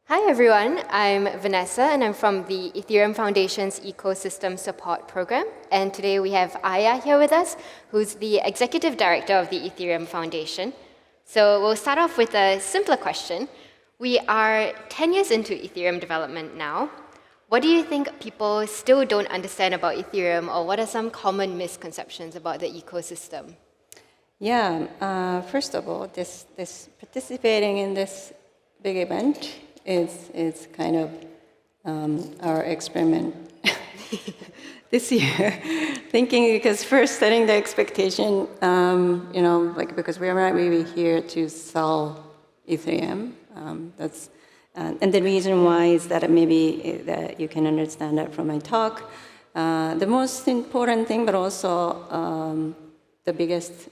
Hi everyone, I'm Vanessa and I'm from the Ethereum Foundation's Ecosystem Support Program. And today we have Aya here with us, who's the Executive Director of the Ethereum Foundation. So we'll start off with a simpler question. We are 10 years into Ethereum development now. What do you think people still don't understand about Ethereum, or what are some common misconceptions about the ecosystem? Yeah, first of all, this participating in this big event is kind of our experiment this year. Thinking, because first setting the expectation, because we are not really here to sell Ethereum. And the reason why is that maybe that you can understand that from my talk. The most important thing, but also the biggest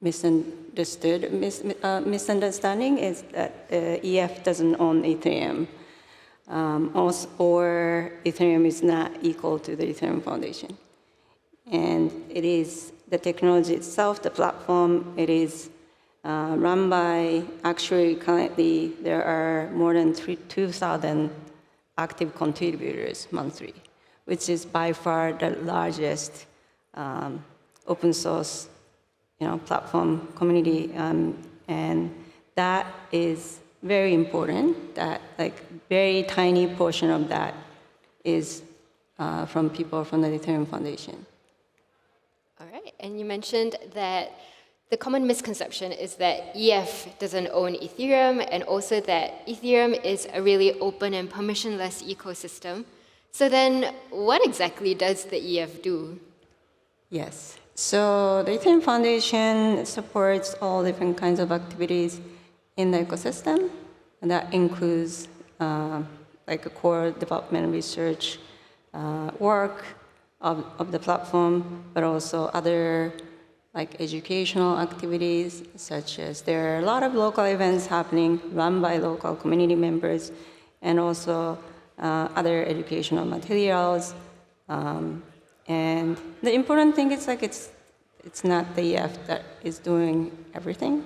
misunderstanding is that EF doesn't own Ethereum, or Ethereum is not equal to the Ethereum Foundation. And it is the technology itself, the platform, it is run by, actually currently there are more than 2,000 active contributors monthly, which is by far the largest open source platform community, and that is very important. That very tiny portion of that is from people from the Ethereum Foundation. All right, and you mentioned that the common misconception is that EF doesn't own Ethereum, and also that Ethereum is a really open and permissionless ecosystem. So then, what exactly does the EF do? Yes. So the Ethereum Foundation supports all different kinds of activities in the ecosystem, and that includes a core development research work of the platform, but also other educational activities, such as there are a lot of local events happening run by local community members, and also other educational materials. And the important thing is it's not the EF that is doing everything.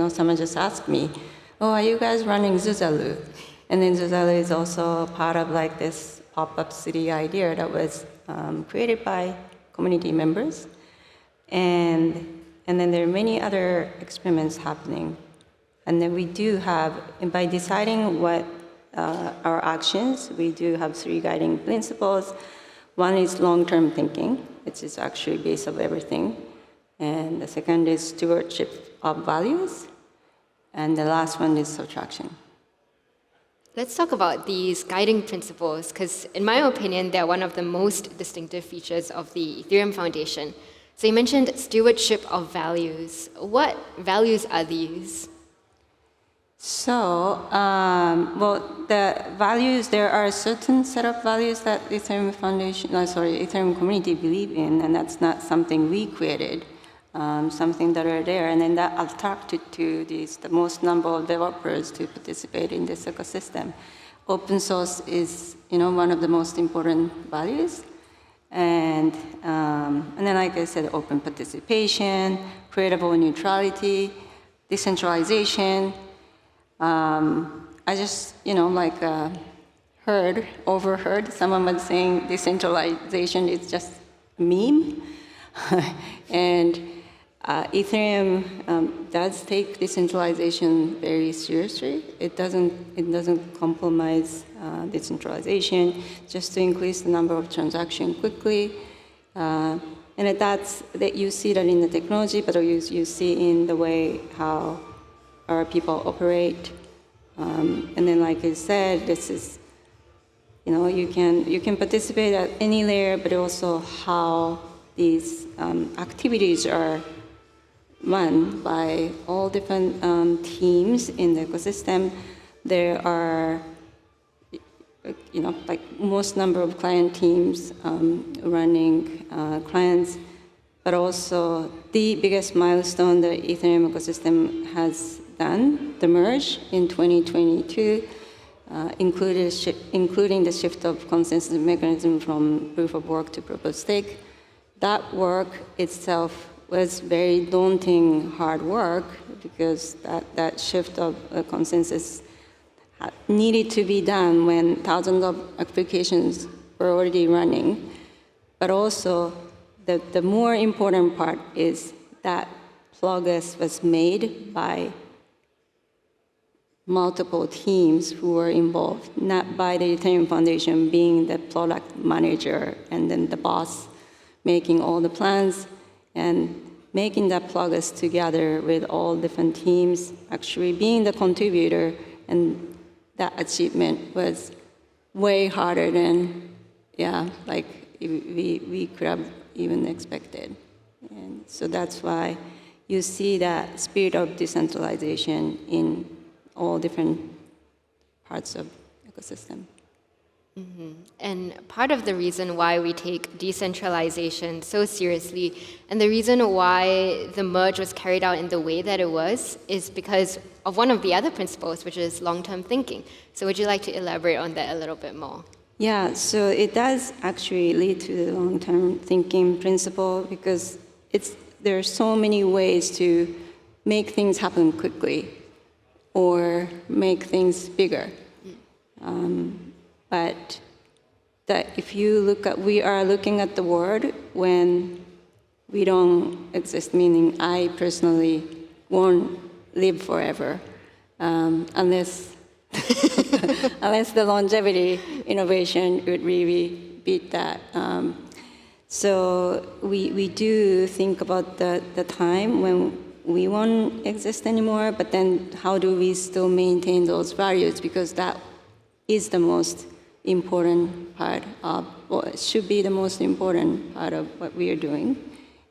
Someone just asked me, "Oh, are you guys running Zuzalu?" And then Zuzalu is also part of this pop-up city idea that was created by community members. And then there are many other experiments happening. And then we do have, and by deciding what our actions, we do have 3 guiding principles. One is long-term thinking, which is actually base of everything. And the second is stewardship of values. And the last one is subtraction. Let's talk about these guiding principles, because in my opinion, they're one of the most distinctive features of the Ethereum Foundation. So you mentioned stewardship of values. What values are these? So, the values, there are a certain set of values that Ethereum Ethereum community believe in, and that's not something we created, something that are there, and then that attracted to the most number of developers to participate in this ecosystem. Open source is, one of the most important values, and then, like I said, open participation, creatable neutrality, decentralization. I just, overheard someone was saying decentralization is just a meme. And Ethereum does take decentralization very seriously. It doesn't compromise decentralization just to increase the number of transactions quickly. And that you see that in the technology, but you see in the way how our people operate, and then, like I said, this is, you can participate at any layer, but also how these activities are run by all different teams in the ecosystem. There are, most number of client teams running clients, but also the biggest milestone the Ethereum ecosystem has done, the merge in 2022, including the shift of consensus mechanism from proof of work to proof of stake. That work itself was very daunting, hard work, because that shift of consensus needed to be done when thousands of applications were already running. But also, the more important part is that progress was made by multiple teams who were involved, not by the Ethereum Foundation being the product manager and then the boss making all the plans and making that progress together with all different teams, actually being the contributor, and that achievement was way harder than, like we could have even expected. And so that's why you see that spirit of decentralization in all different parts of the ecosystem. Mm-hmm. And part of the reason why we take decentralization so seriously, and the reason why the merge was carried out in the way that it was, is because of one of the other principles, which is long-term thinking. So would you like to elaborate on that a little bit more? Yeah, so it does actually lead to the long-term thinking principle because there are so many ways to make things happen quickly or make things bigger. But that if you we are looking at the world when we don't exist, meaning I personally won't live forever unless unless the longevity innovation would really beat that. So we do think about the time when we won't exist anymore, but then how do we still maintain those values? Because that is the most important part of, or it should be the most important part of what we are doing.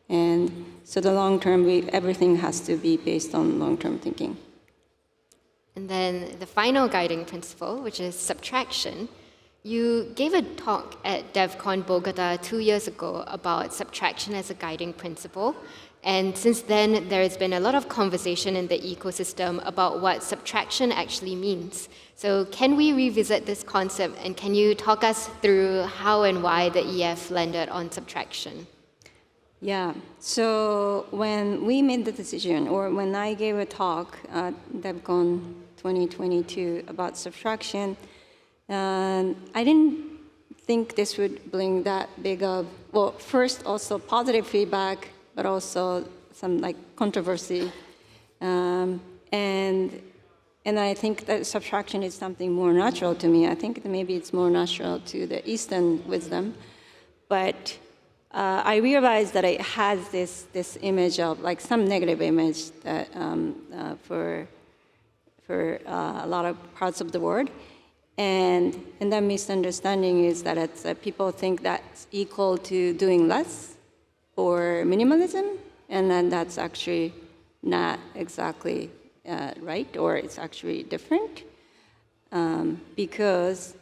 And so the long term, everything has to be based on long-term thinking. And then the final guiding principle, which is subtraction. You gave a talk at DevCon Bogota 2 years ago about subtraction as a guiding principle. And since then, there has been a lot of conversation in the ecosystem about what subtraction actually means. So can we revisit this concept, and can you talk us through how and why the EF landed on subtraction? Yeah, so when we made the decision, or when I gave a talk at DevCon 2022 about subtraction, I didn't think this would bring that big of, well, first also positive feedback, but also some like controversy. And I think that subtraction is something more natural to me. I think that maybe it's more natural to the Eastern wisdom. But I realized that it has this image of, like some negative image that for a lot of parts of the world. And that misunderstanding is that people think that's equal to doing less or minimalism, and then that's actually not exactly right, or it's actually different. Because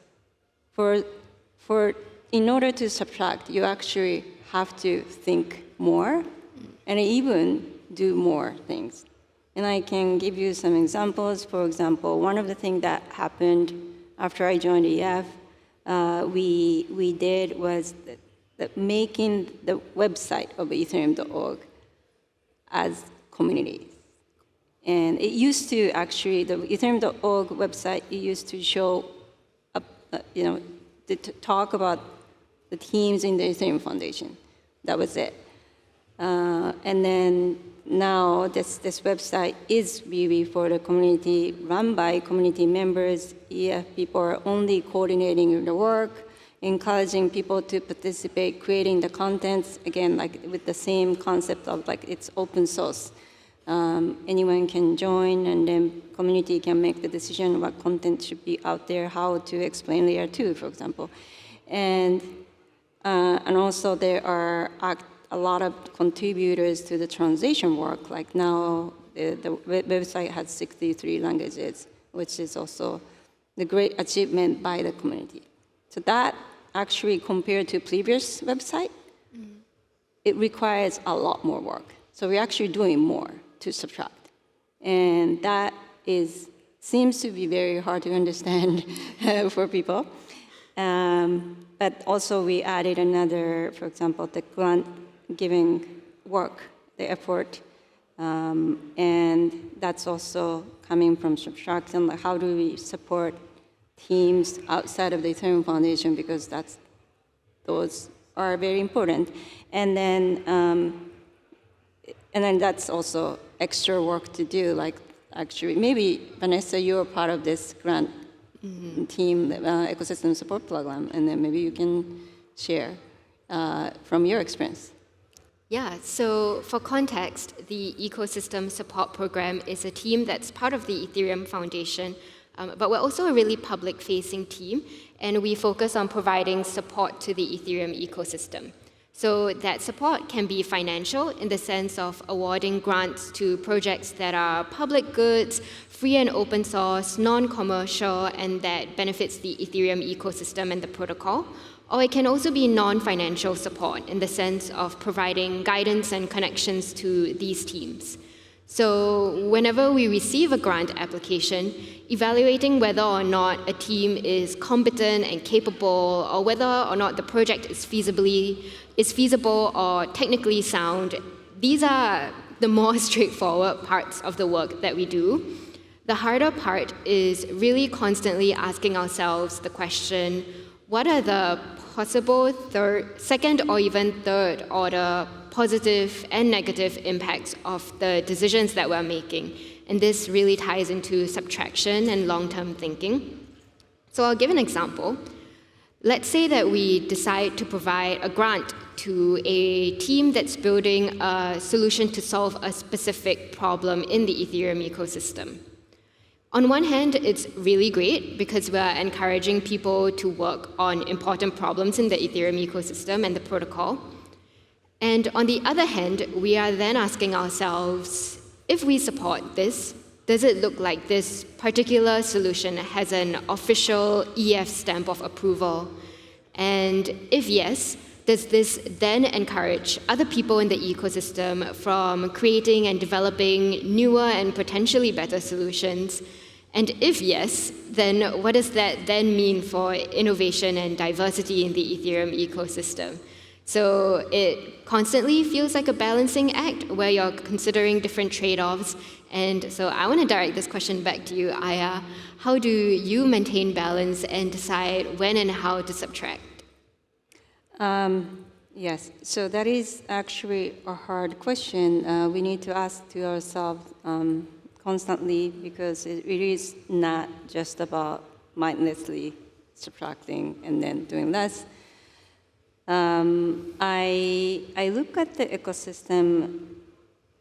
in order to subtract, you actually have to think more and even do more things. And I can give you some examples. For example, one of the things that happened after I joined EF, we did was making the website of Ethereum.org as communities. And it used to actually, the Ethereum.org website, it used to show, to talk about the teams in the Ethereum Foundation. That was it. And then now this website is really for the community, run by community members. EF people are only coordinating the work, encouraging people to participate, creating the contents, again, like with the same concept of like it's open source. Anyone can join, and then community can make the decision what content should be out there, how to explain layer 2, for example. And also there are a lot of contributors to the translation work. Like now, the website has 63 languages, which is also the great achievement by the community. So that actually, compared to previous website, it requires a lot more work. So we're actually doing more to subtract. And that seems to be very hard to understand for people. But also we added another, for example, the grant giving work, the effort And that's also coming from subtraction, like how do we support teams outside of the Ethereum Foundation, because those are very important. And then that's also extra work to do. Like actually, maybe Vanessa, you're part of this grant team, ecosystem support program, and then maybe you can share from your experience. Yeah, so for context, the Ecosystem Support Program is a team that's part of the Ethereum Foundation, but we're also a really public-facing team, and we focus on providing support to the Ethereum ecosystem. So that support can be financial in the sense of awarding grants to projects that are public goods, free and open source, non-commercial, and that benefits the Ethereum ecosystem and the protocol. Or it can also be non-financial support in the sense of providing guidance and connections to these teams. So whenever we receive a grant application, evaluating whether or not a team is competent and capable, or whether or not the project is feasible or technically sound, these are the more straightforward parts of the work that we do. The harder part is really constantly asking ourselves the question, what are the possible second or even third order positive and negative impacts of the decisions that we're making? And this really ties into subtraction and long-term thinking. So I'll give an example. Let's say that we decide to provide a grant to a team that's building a solution to solve a specific problem in the Ethereum ecosystem. On one hand, it's really great because we're encouraging people to work on important problems in the Ethereum ecosystem and the protocol. And on the other hand, we are then asking ourselves, if we support this, does it look like this particular solution has an official EF stamp of approval? And if yes, does this then encourage other people in the ecosystem from creating and developing newer and potentially better solutions? And if yes, then what does that then mean for innovation and diversity in the Ethereum ecosystem? So it constantly feels like a balancing act where you're considering different trade-offs. And so I want to direct this question back to you, Aya. How do you maintain balance and decide when and how to subtract? Yes, so that is actually a hard question. We need to ask to ourselves constantly, because it is not just about mindlessly subtracting and then doing less. I look at the ecosystem,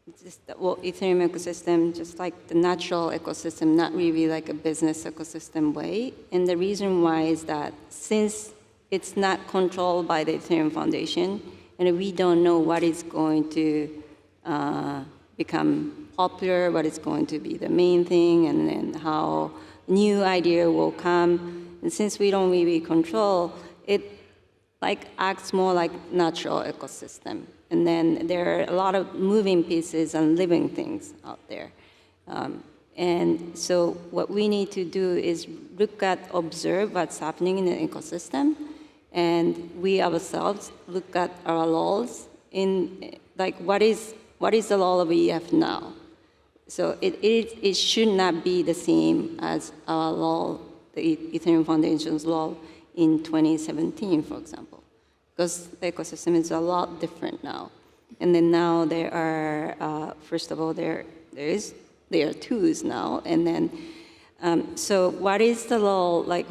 Ethereum ecosystem, just like the natural ecosystem, not really like a business ecosystem way. And the reason why is that since it's not controlled by the Ethereum Foundation, and we don't know what is going to become popular, what is going to be the main thing, and then how new idea will come. And since we don't really control, it like acts more like natural ecosystem. And then there are a lot of moving pieces and living things out there. And so what we need to do is observe what's happening in the ecosystem, and we ourselves look at our laws in like what is the law of EF now. So it should not be the same as our law, the Ethereum Foundation's law in 2017, for example, because the ecosystem is a lot different now. And then now there are, first of all, there are twos now, and then, so what is the law? Like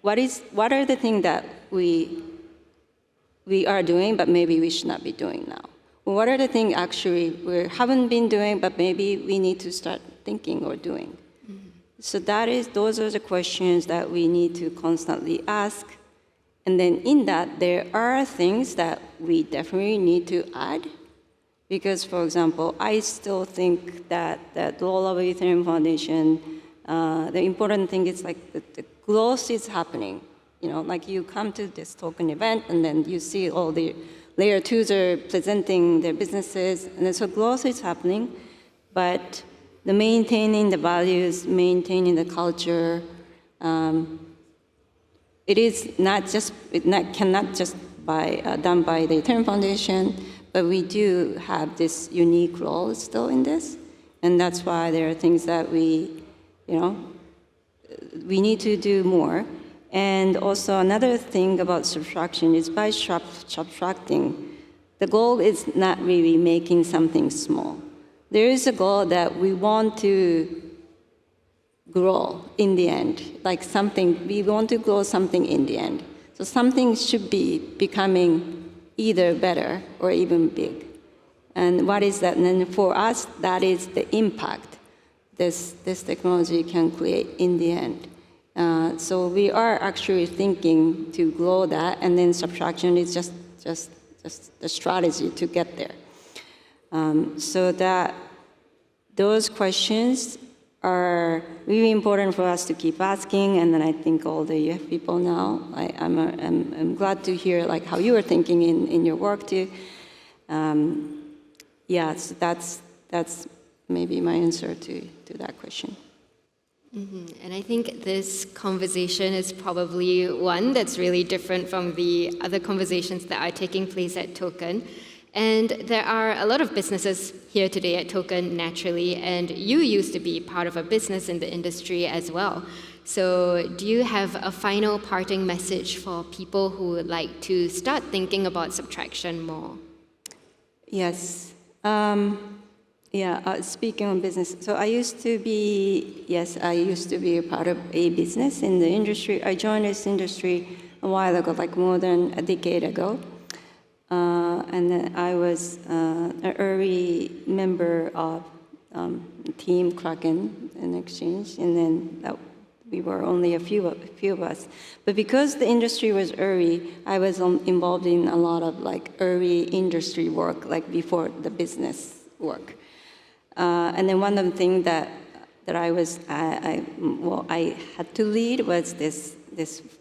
what are the things that we are doing, but maybe we should not be doing now? What are the things actually we haven't been doing, but maybe we need to start thinking or doing? Mm-hmm. So those are the questions that we need to constantly ask. And then in that, there are things that we definitely need to add. Because, for example, I still think that the role of Ethereum Foundation, the important thing is like the growth is happening. You know, like you come to this token event and then you see all the layer twos are presenting their businesses, and then so growth is happening, but the maintaining the values, maintaining the culture, it is not just, cannot just done by the Ethereum Foundation, but we do have this unique role still in this, and that's why there are things that we need to do more. And also another thing about subtraction is by subtracting, the goal is not really making something small. There is a goal that we want to grow in the end, like something, we want to grow something in the end. So something should be becoming either better or even big. And what is that? And then for us, that is the impact this technology can create in the end. So we are actually thinking to grow that, and then subtraction is just the strategy to get there. So that those questions are really important for us to keep asking, and then I think all the UF people now, I'm glad to hear like how you are thinking in your work too. Yeah, so that's maybe my answer to that question. Mm-hmm. And I think this conversation is probably one that's really different from the other conversations that are taking place at Token. And there are a lot of businesses here today at Token naturally, and you used to be part of a business in the industry as well. So do you have a final parting message for people who would like to start thinking about subtraction more? Yes. Speaking of business, so I used to be a part of a business in the industry. I joined this industry a while ago, like more than a decade ago. And then I was an early member of Team Kraken in exchange, and then we were only a few of us. But because the industry was early, I was involved in a lot of like early industry work, like before the business work. And then one of the things that I had to lead was this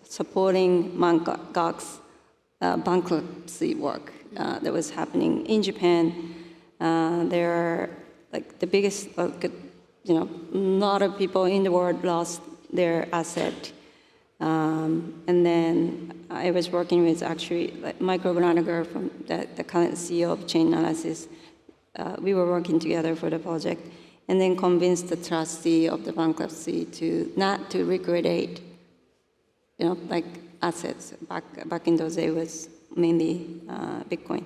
supporting Mangak's bankruptcy work that was happening in Japan. There are like the biggest, a lot of people in the world lost their asset. And then I was working with actually like Michael Branager from the current CEO of Chain Analysis. We were working together for the project, and then convinced the trustee of the bankruptcy not to liquidate, like assets. Back in those days was mainly Bitcoin,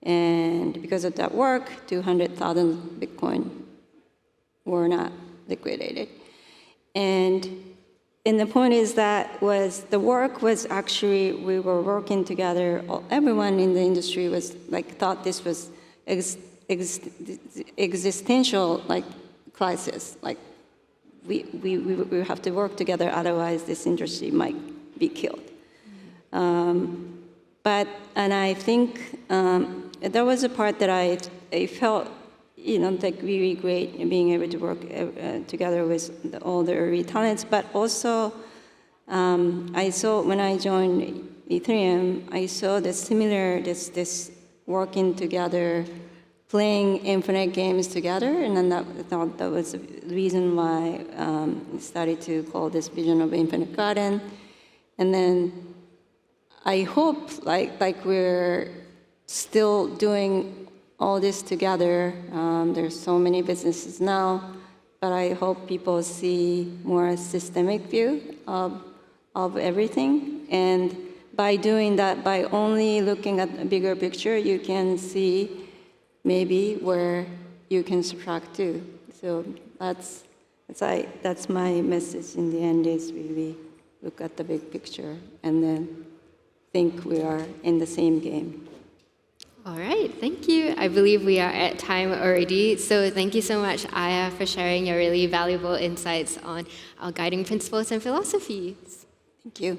and because of that work, 200,000 Bitcoin were not liquidated. And the point is that the work was actually, we were working together. Everyone in the industry was like thought this was existential like crisis. Like we have to work together, otherwise this industry might be killed. And I think there was a part that I felt, like really great being able to work together with all the early talents. But also, I saw when I joined Ethereum, I saw the similar this working together, playing infinite games together, and then I thought that was the reason why I started to call this vision of infinite garden. And then I hope like we're still doing all this together. There's so many businesses now, but I hope people see more systemic view of everything. And by doing that, by only looking at a bigger picture, you can see maybe where you can subtract too. So that's my message in the end, is really look at the big picture and then think we are in the same game. All right, thank you. I believe we are at time already. So thank you so much, Aya, for sharing your really valuable insights on our guiding principles and philosophies. Thank you.